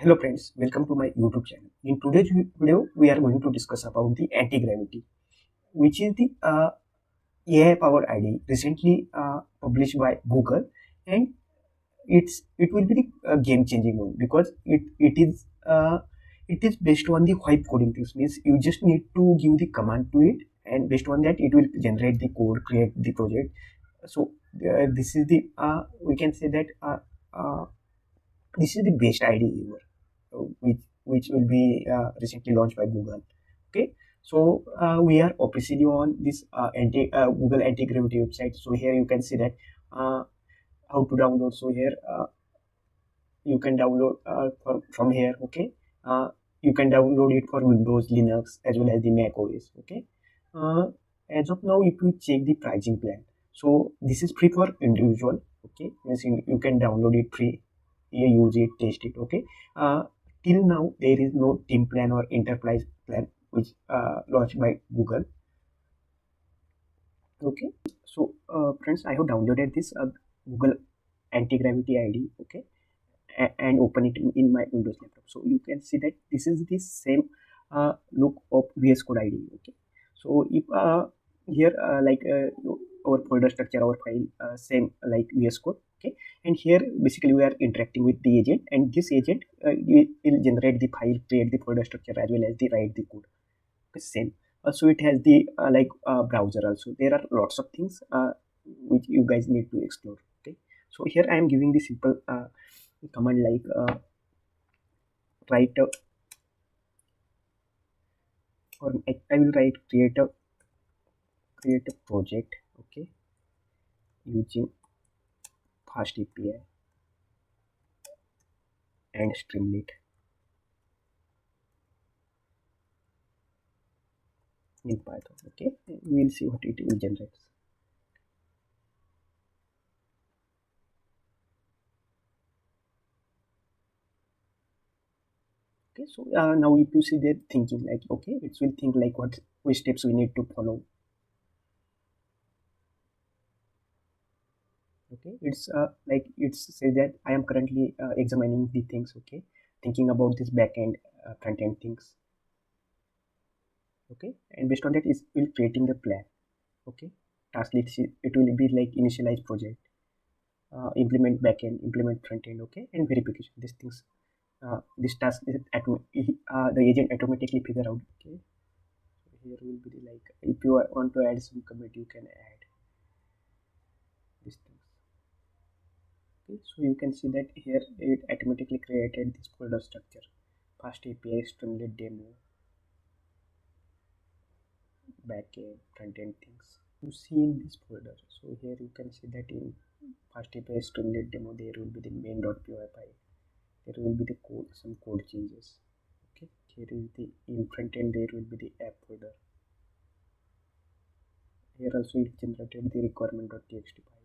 Hello friends, welcome to my YouTube channel. In today's video, we are going to discuss about the anti-gravity, which is the AI-powered IDE recently published by Google, and it will be the game-changing one because it is based on the white coding things. Means you just need to give the command to it, and based on that, it will generate the code, create the project. So this is the we can say that this is the best IDE ever, which will be recently launched by Google. Okay, so we are officially on this Google Antigravity website. So here you can see that how to download. So here you can download from here. Okay, you can download it for Windows, Linux, as well as the Mac OS. Okay, uh, as of now, if you check the pricing plan, so this is free for individual. Okay, means you can download it free, you use it, test it. Okay, uh, till now there is no team plan or enterprise plan which launched by Google. Okay, so friends, I have downloaded this Google Anti-Gravity ID. Okay, and open it in my Windows laptop. So you can see that this is the same look of VS Code ID. Okay, so if here our folder structure, our file same like VS Code. Okay, and here basically we are interacting with the agent, and this agent will generate the file, create the folder structure as well as the write the code. Okay, same. Also, it has the browser. Also, there are lots of things which you guys need to explore. Okay, so here I am giving the simple command like write a, or I will write create a project. Okay, using fast API and Streamlit in Python. Okay, we will see what it will generate. Okay, so now if you see that thinking like, okay, it will think like what which steps we need to follow. Okay, it's like it's say that I am currently examining the things. Okay, thinking about this backend front end things. Okay, and based on that is will creating the plan. Okay, task list, it will be like initialize project, implement backend, implement front end. Okay, and verification, these things. This task is the agent automatically figure out. Okay, so here will be the, like if you want to add some commit, you can add these things. Okay, so you can see that here it automatically created this folder structure, fast API, Streamlit demo, backend, front end things. You see in this folder. So here you can see that in fast API, Streamlit demo, there will be the main.py file. There will be the code, some code changes. Okay, here is the in front end, there will be the app folder. Here also it generated the requirement.txt file.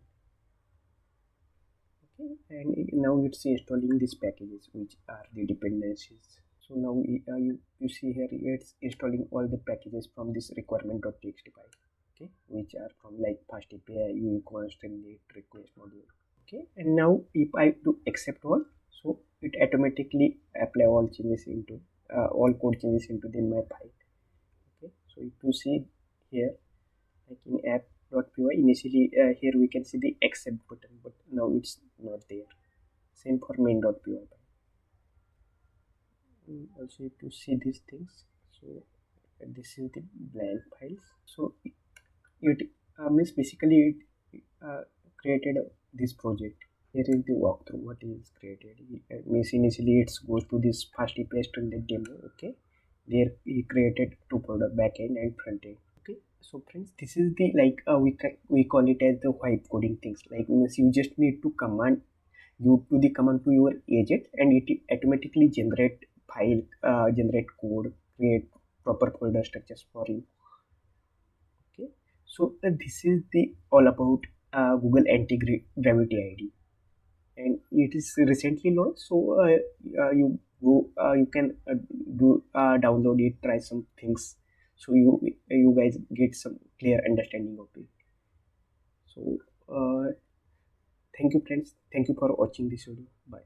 Okay, and now it's installing these packages which are the dependencies. So now you see here it's installing all the packages from this requirement.txt file. Okay, which are from like fast API, UI, Streamlit, request module. Okay, and now if I do accept all, so it automatically apply all changes into all code changes into the my file. Okay, so if you see here like in app.py, initially here we can see the accept button, but now it's not there. Same for main.py. Also if you see these things, so this is the blank files. So it means basically it created this project. Here is the walkthrough what is created. Means initially it goes to this fast API Streamlit demo. Okay, there he created two product, backend and front end. Okay, so friends, this is the like we call it as the white coding things. Like means you just need to command you to the command to your agent, and it automatically generate file, generate code, create proper folder structures for you. Okay, so this is the all about Google Anti-Gravity ID, and it is recently launched. So you go, you can download it, try some things, so you guys get some clear understanding of it. So thank you friends, thank you for watching this video. Bye.